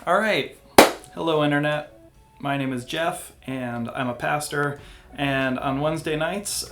All right. Hello, Internet. My name is Jeff, and I'm a pastor. And on Wednesday nights,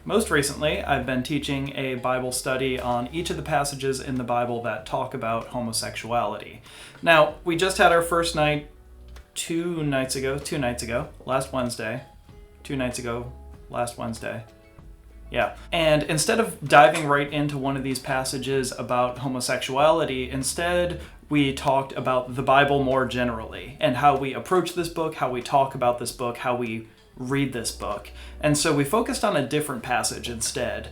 most recently, I've been teaching a Bible study on each of the passages in the Bible that talk about homosexuality. Now, we just had our first night two nights ago, last Wednesday. 2 nights ago, last Wednesday. Yeah. And instead of diving right into one of these passages about homosexuality, instead we talked about the Bible more generally and how we approach this book, how we talk about this book, how we read this book. And so we focused on a different passage instead,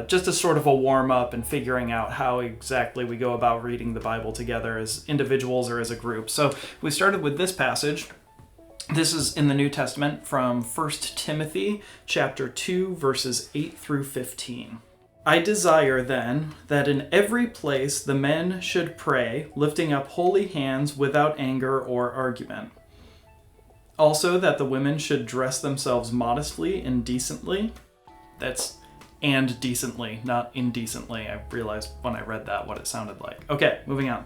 just as sort of a warm-up and figuring out how exactly we go about reading the Bible together as individuals or as a group. So we started with this passage. This is in the New Testament from 1 Timothy chapter 2, verses 8 through 15. I desire then that in every place the men should pray, lifting up holy hands without anger or argument. Also that the women should dress themselves modestly and decently. That's and decently, not indecently. I realized when I read that what it sounded like. Okay, moving on.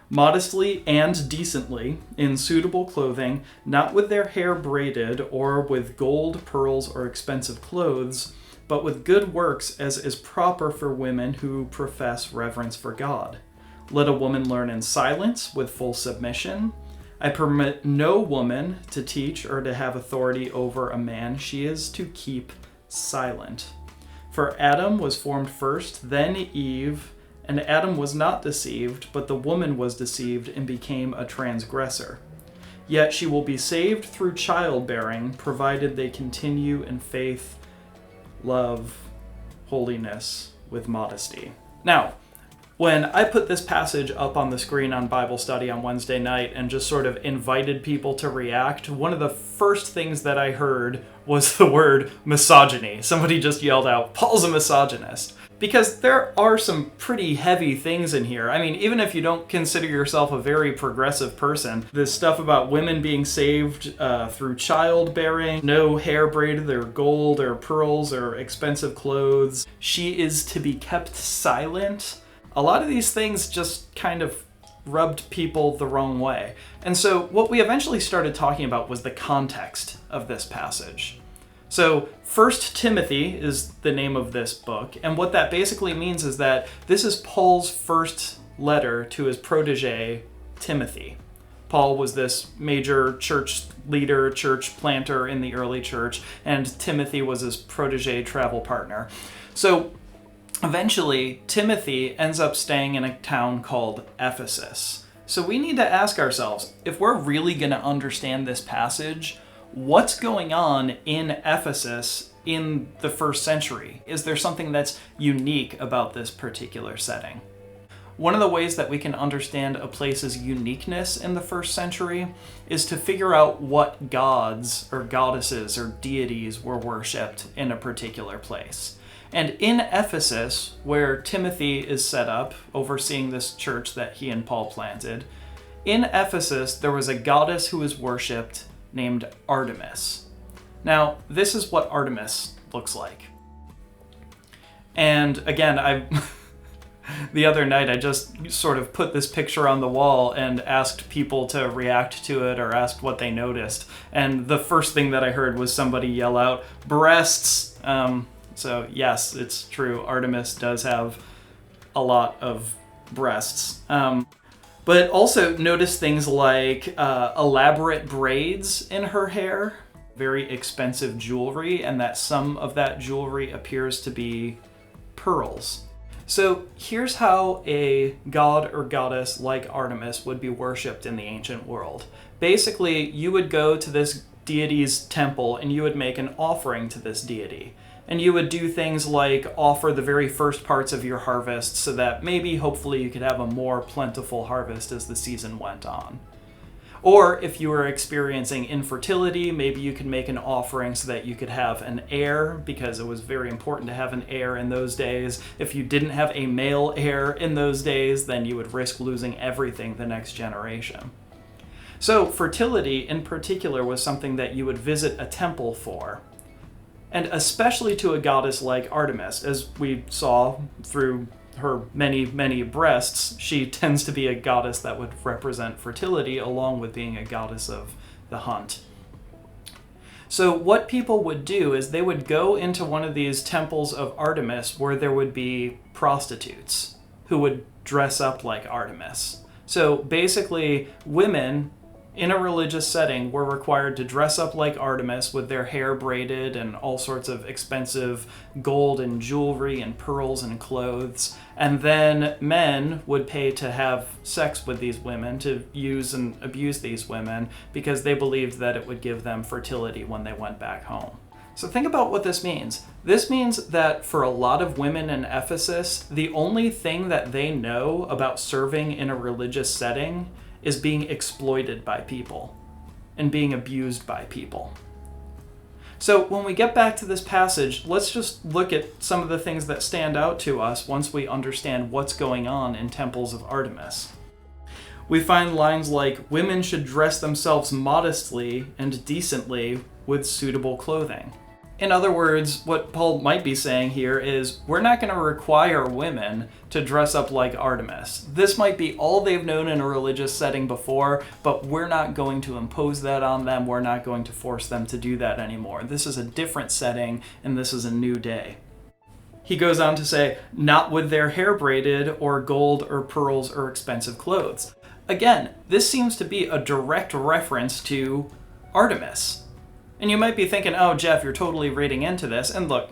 Modestly and decently, in suitable clothing, not with their hair braided or with gold, pearls, or expensive clothes, but with good works as is proper for women who profess reverence for God. Let a woman learn in silence with full submission. I permit no woman to teach or to have authority over a man. She is to keep silent. For Adam was formed first, then Eve. And Adam was not deceived, but the woman was deceived and became a transgressor. Yet she will be saved through childbearing, provided they continue in faith, love, holiness, with modesty. Now, when I put this passage up on the screen on Bible study on Wednesday night and just sort of invited people to react, one of the first things that I heard was the word misogyny. Somebody just yelled out, "Paul's a misogynist." Because there are some pretty heavy things in here. I mean, even if you don't consider yourself a very progressive person, this stuff about women being saved through childbearing, no hair braided or gold or pearls or expensive clothes, she is to be kept silent. A lot of these things just kind of rubbed people the wrong way. And so what we eventually started talking about was the context of this passage. So 1 Timothy is the name of this book, and what that basically means is that this is Paul's first letter to his protege, Timothy. Paul was this major church leader, church planter in the early church, and Timothy was his protege travel partner. So eventually, Timothy ends up staying in a town called Ephesus. So we need to ask ourselves, if we're really going to understand this passage, what's going on in Ephesus in the first century? Is there something that's unique about this particular setting? One of the ways that we can understand a place's uniqueness in the first century is to figure out what gods or goddesses or deities were worshipped in a particular place. And in Ephesus, where Timothy is set up, overseeing this church that he and Paul planted, in Ephesus there was a goddess who was worshipped named Artemis. Now, this is what Artemis looks like. And again, the other night I just sort of put this picture on the wall and asked people to react to it or asked what they noticed. And the first thing that I heard was somebody yell out, "Breasts!" So yes, it's true. Artemis does have a lot of breasts. But also notice things like elaborate braids in her hair, very expensive jewelry, and that some of that jewelry appears to be pearls. So here's how a god or goddess like Artemis would be worshipped in the ancient world. Basically, you would go to this deity's temple and you would make an offering to this deity. And you would do things like offer the very first parts of your harvest so that maybe, hopefully, you could have a more plentiful harvest as the season went on. Or if you were experiencing infertility, maybe you could make an offering so that you could have an heir, because it was very important to have an heir in those days. If you didn't have a male heir in those days, then you would risk losing everything the next generation. So fertility in particular was something that you would visit a temple for. And especially to a goddess like Artemis, as we saw through her many, many breasts, she tends to be a goddess that would represent fertility, along with being a goddess of the hunt. So what people would do is they would go into one of these temples of Artemis where there would be prostitutes who would dress up like Artemis. So basically, women in a religious setting were required to dress up like Artemis with their hair braided and all sorts of expensive gold and jewelry and pearls and clothes. And then men would pay to have sex with these women, to use and abuse these women, because they believed that it would give them fertility when they went back home. So think about what this means. This means that for a lot of women in Ephesus, the only thing that they know about serving in a religious setting is being exploited by people and being abused by people. So when we get back to this passage, let's just look at some of the things that stand out to us once we understand what's going on in temples of Artemis. We find lines like, women should dress themselves modestly and decently with suitable clothing. In other words, what Paul might be saying here is, we're not going to require women to dress up like Artemis. This might be all they've known in a religious setting before, but we're not going to impose that on them. We're not going to force them to do that anymore. This is a different setting, and this is a new day. He goes on to say, not with their hair braided, or gold, or pearls, or expensive clothes. Again, this seems to be a direct reference to Artemis. And you might be thinking, oh, Jeff, you're totally reading into this. And look,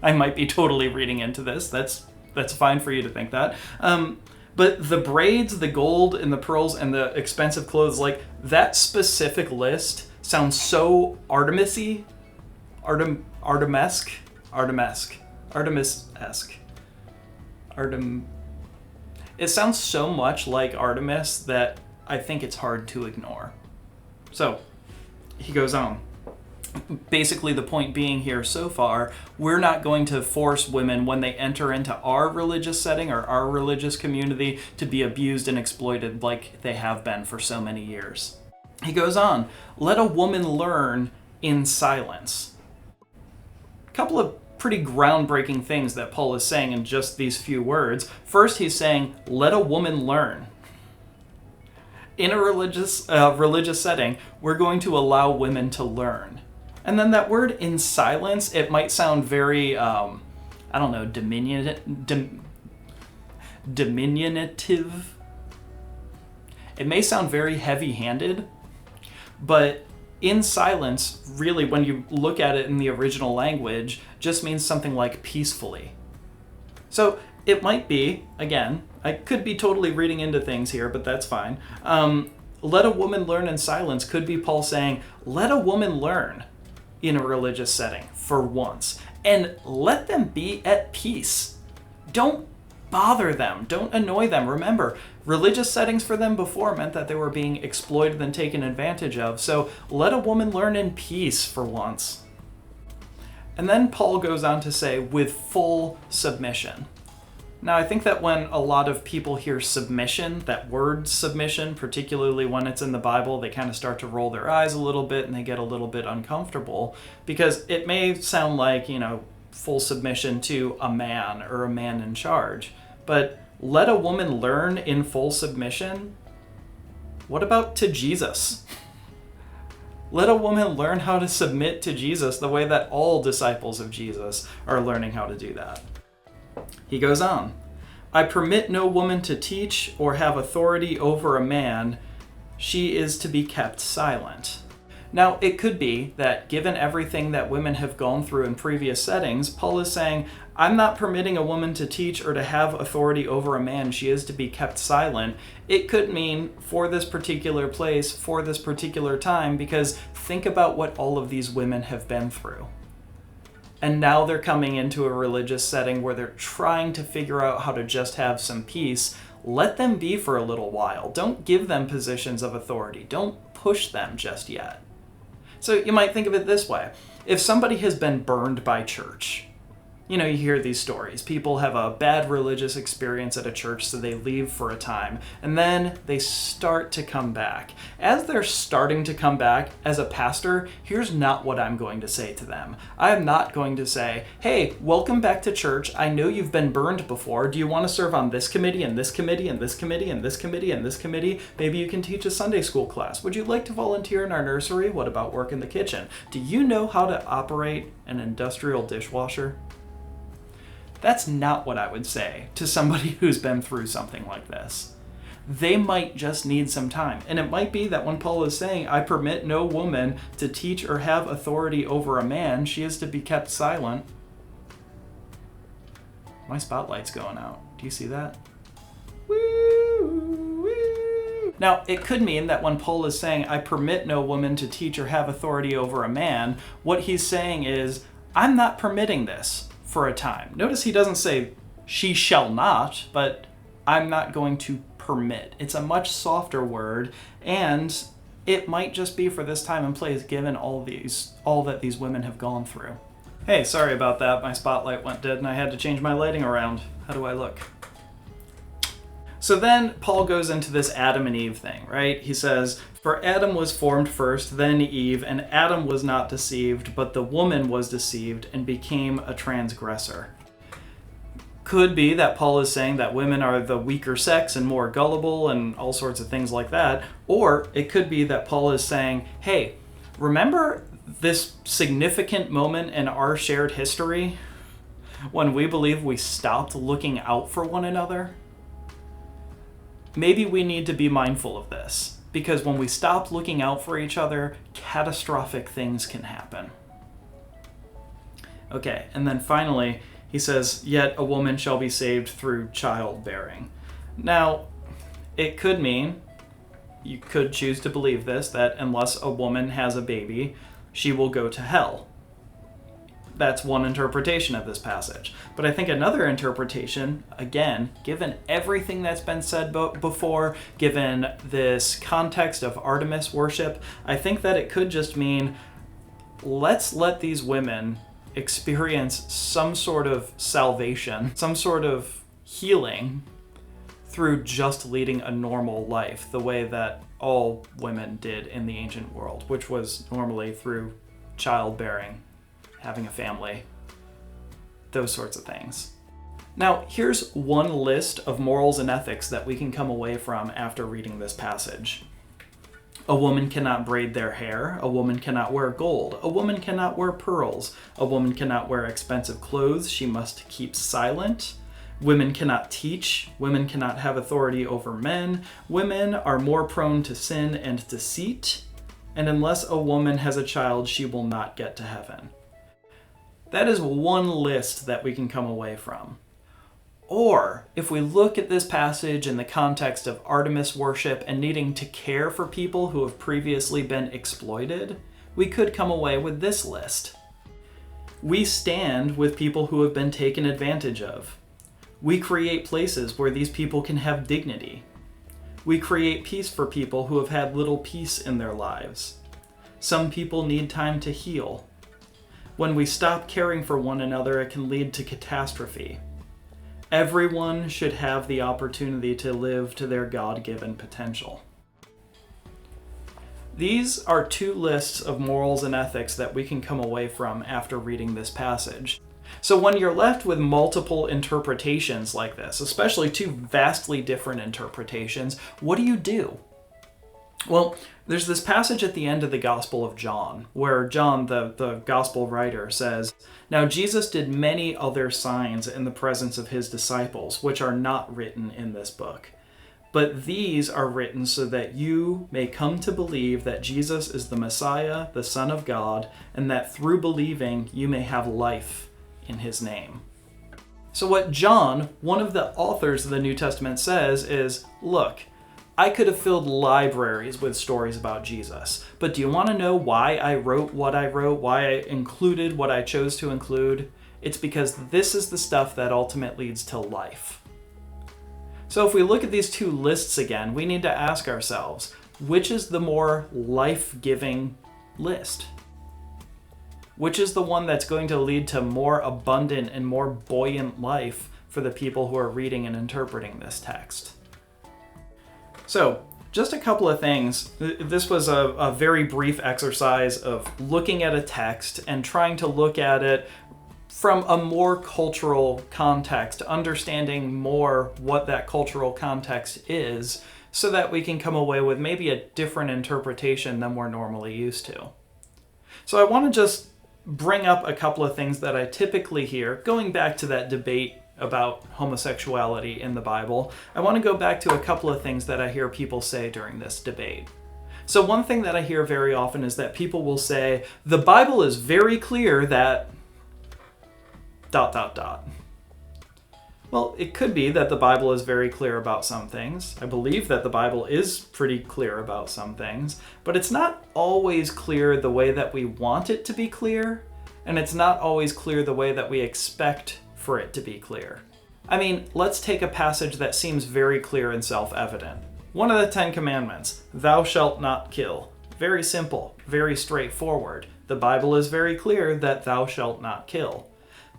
I might be totally reading into this. That's fine for you to think that. But the braids, the gold, and the pearls, and the expensive clothes, like, that specific list sounds so Artemis-y. Artemis-esque. It sounds so much like Artemis that I think it's hard to ignore. So, he goes on. Basically, the point being here so far, we're not going to force women when they enter into our religious setting or our religious community to be abused and exploited like they have been for so many years. He goes on, let a woman learn in silence. A couple of pretty groundbreaking things that Paul is saying in just these few words. First, he's saying, let a woman learn. In a religious setting, we're going to allow women to learn. And then that word in silence, it might sound very, diminutive. It may sound very heavy-handed, but in silence, really, when you look at it in the original language, just means something like peacefully. So it might be, again, I could be totally reading into things here, but that's fine. Let a woman learn in silence could be Paul saying, let a woman learn in a religious setting for once, and let them be at peace. Don't bother them. Don't annoy them. Remember, religious settings for them before meant that they were being exploited and taken advantage of, so let a woman learn in peace for once. And then Paul goes on to say, with full submission. Now, I think that when a lot of people hear submission, that word submission, particularly when it's in the Bible, they kind of start to roll their eyes a little bit and they get a little bit uncomfortable, because it may sound like, full submission to a man or a man in charge. But let a woman learn in full submission? What about to Jesus? Let a woman learn how to submit to Jesus the way that all disciples of Jesus are learning how to do that. He goes on, I permit no woman to teach or have authority over a man. She is to be kept silent. Now, it could be that given everything that women have gone through in previous settings, Paul is saying, I'm not permitting a woman to teach or to have authority over a man. She is to be kept silent. It could mean for this particular place, for this particular time, because think about what all of these women have been through. And now they're coming into a religious setting where they're trying to figure out how to just have some peace. Let them be for a little while. Don't give them positions of authority. Don't push them just yet. So you might think of it this way. If somebody has been burned by church, You know, you hear these stories. People have a bad religious experience at a church, so they leave for a time, and then they start to come back. As they're starting to come back, as a pastor, here's not what I'm going to say to them. I'm not going to say, hey, welcome back to church. I know you've been burned before. Do you want to serve on this committee and this committee and this committee and this committee and this committee? Maybe you can teach a Sunday school class. Would you like to volunteer in our nursery? What about work in the kitchen? Do you know how to operate an industrial dishwasher? That's not what I would say to somebody who's been through something like this. They might just need some time. And it might be that when Paul is saying, I permit no woman to teach or have authority over a man, she is to be kept silent. My spotlight's going out. Do you see that? Woo, woo. Now, it could mean that when Paul is saying, I permit no woman to teach or have authority over a man, what he's saying is, I'm not permitting this for a time. Notice he doesn't say, she shall not, but I'm not going to permit. It's a much softer word, and it might just be for this time and place given all that these women have gone through. Hey, sorry about that. My spotlight went dead and I had to change my lighting around. How do I look? So then Paul goes into this Adam and Eve thing, right? He says, for Adam was formed first, then Eve, and Adam was not deceived, but the woman was deceived and became a transgressor. Could be that Paul is saying that women are the weaker sex and more gullible and all sorts of things like that. Or it could be that Paul is saying, hey, remember this significant moment in our shared history when we believe we stopped looking out for one another? Maybe we need to be mindful of this, because when we stop looking out for each other, catastrophic things can happen. Okay, and then finally, he says, yet a woman shall be saved through childbearing. Now, it could mean, you could choose to believe this, that unless a woman has a baby, she will go to hell. That's one interpretation of this passage. But I think another interpretation, again, given everything that's been said before, given this context of Artemis worship, I think that it could just mean, let's let these women experience some sort of salvation, some sort of healing through just leading a normal life, the way that all women did in the ancient world, which was normally through childbearing, having a family, those sorts of things. Now, here's one list of morals and ethics that we can come away from after reading this passage. A woman cannot braid their hair. A woman cannot wear gold. A woman cannot wear pearls. A woman cannot wear expensive clothes. She must keep silent. Women cannot teach. Women cannot have authority over men. Women are more prone to sin and deceit. And unless a woman has a child, she will not get to heaven. That is one list that we can come away from. Or, if we look at this passage in the context of Artemis worship and needing to care for people who have previously been exploited, we could come away with this list. We stand with people who have been taken advantage of. We create places where these people can have dignity. We create peace for people who have had little peace in their lives. Some people need time to heal. When we stop caring for one another, it can lead to catastrophe. Everyone should have the opportunity to live to their God-given potential. These are two lists of morals and ethics that we can come away from after reading this passage. So when you're left with multiple interpretations like this, especially two vastly different interpretations, what do? Well, there's this passage at the end of the Gospel of John, where John, the Gospel writer, says, "Now Jesus did many other signs in the presence of his disciples, which are not written in this book. But these are written so that you may come to believe that Jesus is the Messiah, the Son of God, and that through believing you may have life in his name." So what John, one of the authors of the New Testament, says is, look, I could have filled libraries with stories about Jesus, but do you want to know why I wrote what I wrote, why I included what I chose to include? It's because this is the stuff that ultimately leads to life. So if we look at these two lists again, we need to ask ourselves, which is the more life-giving list? which is the one that's going to lead to more abundant and more buoyant life for the people who are reading and interpreting this text. So, just a couple of things. This was a very brief exercise of looking at a text and trying to look at it from a more cultural context, understanding more what that cultural context is, so that we can come away with maybe a different interpretation than we're normally used to. So I want to just bring up a couple of things that I typically hear, going back to that debate about homosexuality in the Bible. I want to go back to a couple of things that I hear people say during this debate. So one thing that I hear very often is that people will say, the Bible is very clear that... ... Well, it could be that the Bible is very clear about some things. I believe that the Bible is pretty clear about some things, but it's not always clear the way that we want it to be clear, and it's not always clear the way that we expect for it to be clear. I mean, let's take a passage that seems very clear and self-evident. One of the 10 Commandments, thou shalt not kill. Very simple, very straightforward. The Bible is very clear that thou shalt not kill.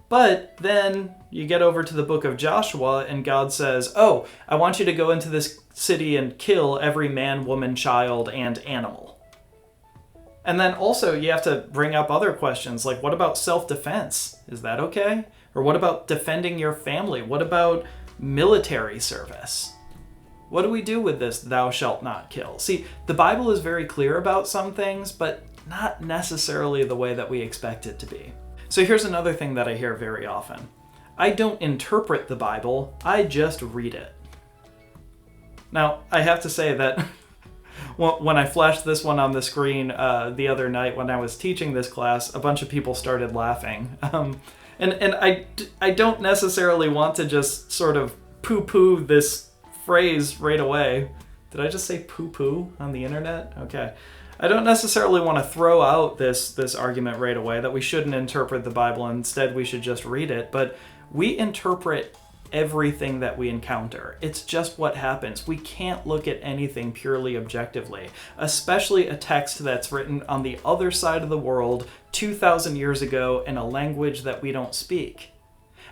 But then you get over to the book of Joshua and God says, oh, I want you to go into this city and kill every man, woman, child, and animal. And then also you have to bring up other questions like, what about self-defense? Is that okay? Or what about defending your family? What about military service? What do we do with this thou shalt not kill? See, the Bible is very clear about some things, but not necessarily the way that we expect it to be. So here's another thing that I hear very often. I don't interpret the Bible, I just read it. Now, I have to say that when I flashed this one on the screen the other night when I was teaching this class, a bunch of people started laughing. And I don't necessarily want to just sort of poo-poo this phrase right away. Did I just say poo-poo on the internet? Okay. I don't necessarily want to throw out this argument right away that we shouldn't interpret the Bible, instead we should just read it, but we interpret everything that we encounter. It's just what happens. We can't look at anything purely objectively, especially a text that's written on the other side of the world 2,000 years ago in a language that we don't speak.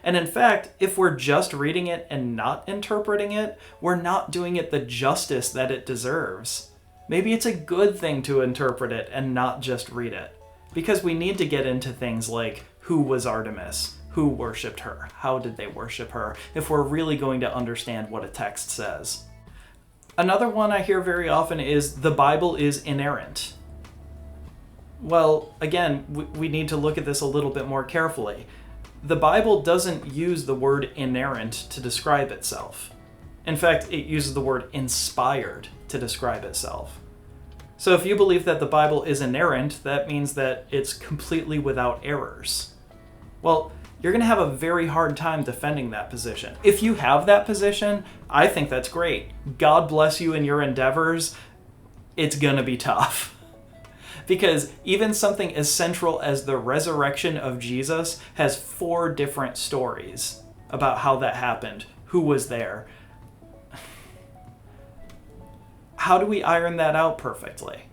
And in fact, if we're just reading it and not interpreting it, we're not doing it the justice that it deserves. Maybe it's a good thing to interpret it and not just read it, because we need to get into things like who was Artemis, who worshipped her, how did they worship her, if we're really going to understand what a text says. Another one I hear very often is the Bible is inerrant. Well, again, we need to look at this a little bit more carefully. The Bible doesn't use the word inerrant to describe itself. In fact, it uses the word inspired to describe itself. So if you believe that the Bible is inerrant, that means that it's completely without errors. Well, you're going to have a very hard time defending that position. If you have that position, I think that's great. God bless you in your endeavors. It's going to be tough. Because even something as central as the resurrection of Jesus has 4 different stories about how that happened, who was there. How do we iron that out perfectly?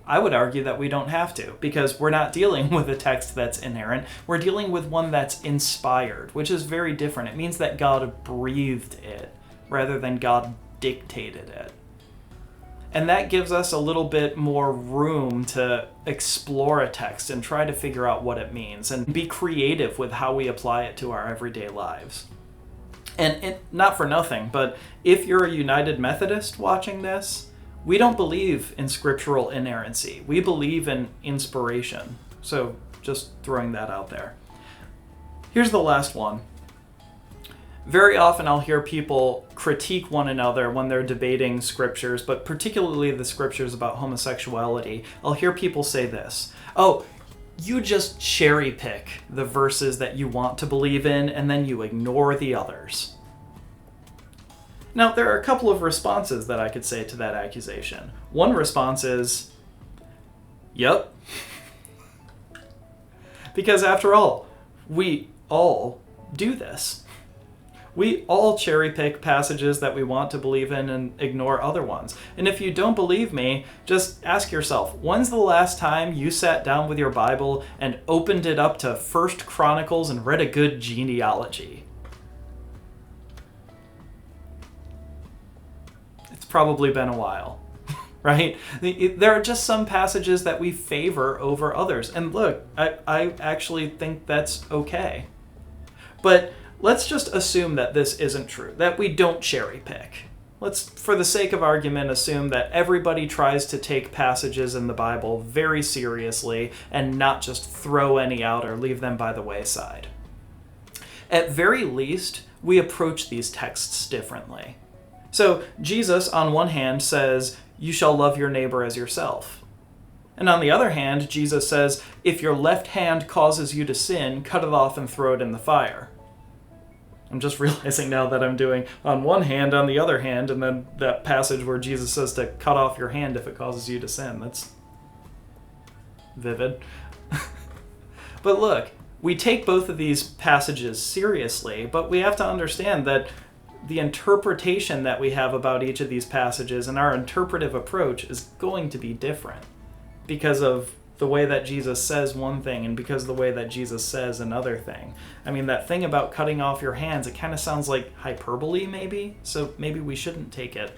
I would argue that we don't have to, because we're not dealing with a text that's inerrant. We're dealing with one that's inspired, which is very different. It means that God breathed it rather than God dictated it. And that gives us a little bit more room to explore a text and try to figure out what it means and be creative with how we apply it to our everyday lives. And not for nothing, but if you're a United Methodist watching this, we don't believe in scriptural inerrancy. We believe in inspiration. So just throwing that out there. Here's the last one. Very often I'll hear people critique one another when they're debating scriptures, but particularly the scriptures about homosexuality. I'll hear people say this, oh, you just cherry pick the verses that you want to believe in and then you ignore the others. Now, there are a couple of responses that I could say to that accusation. One response is, yep. Because after all, we all do this. We all cherry pick passages that we want to believe in and ignore other ones. And if you don't believe me, just ask yourself, when's the last time you sat down with your Bible and opened it up to 1 Chronicles and read a good genealogy? It's probably been a while. Right? There are just some passages that we favor over others. And look, I actually think that's okay. But let's just assume that this isn't true, that we don't cherry pick. Let's, for the sake of argument, assume that everybody tries to take passages in the Bible very seriously and not just throw any out or leave them by the wayside. At very least, we approach these texts differently. So Jesus, on one hand, says, "You shall love your neighbor as yourself." And on the other hand, Jesus says, "If your left hand causes you to sin, cut it off and throw it in the fire." I'm just realizing now that I'm doing on one hand, on the other hand, and then that passage where Jesus says to cut off your hand if it causes you to sin. That's vivid. But look, we take both of these passages seriously, but we have to understand that the interpretation that we have about each of these passages and our interpretive approach is going to be different because of the way that Jesus says one thing and because of the way that Jesus says another thing. I mean, that thing about cutting off your hands, it kind of sounds like hyperbole maybe, so maybe we shouldn't take it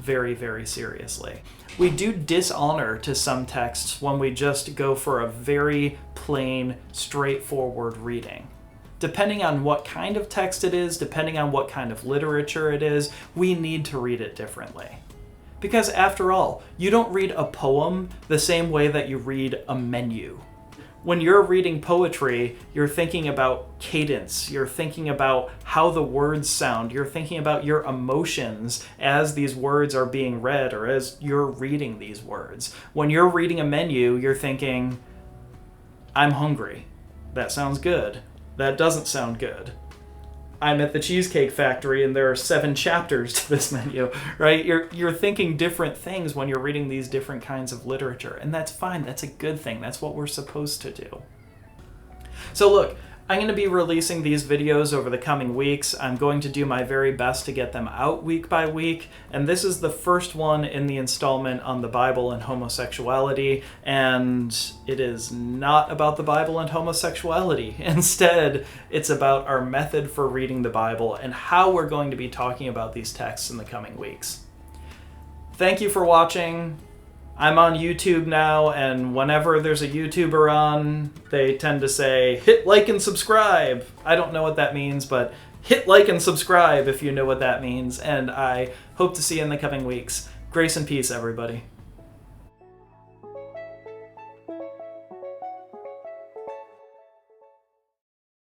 very, very seriously. We do dishonor to some texts when we just go for a very plain, straightforward reading. Depending on what kind of text it is, depending on what kind of literature it is, we need to read it differently. Because after all, you don't read a poem the same way that you read a menu. When you're reading poetry, you're thinking about cadence, you're thinking about how the words sound, you're thinking about your emotions as these words are being read or as you're reading these words. When you're reading a menu, you're thinking, I'm hungry. That sounds good. That doesn't sound good. I'm at the Cheesecake Factory and there are 7 chapters to this menu, right? You're thinking different things when you're reading these different kinds of literature, and that's fine. That's a good thing. That's what we're supposed to do. So look, I'm going to be releasing these videos over the coming weeks. I'm going to do my very best to get them out week by week, and this is the first one in the installment on the Bible and homosexuality, and it is not about the Bible and homosexuality. Instead, it's about our method for reading the Bible and how we're going to be talking about these texts in the coming weeks. Thank you for watching. I'm on YouTube now, and whenever there's a YouTuber on, they tend to say, hit like and subscribe. I don't know what that means, but hit like and subscribe if you know what that means, and I hope to see you in the coming weeks. Grace and peace, everybody.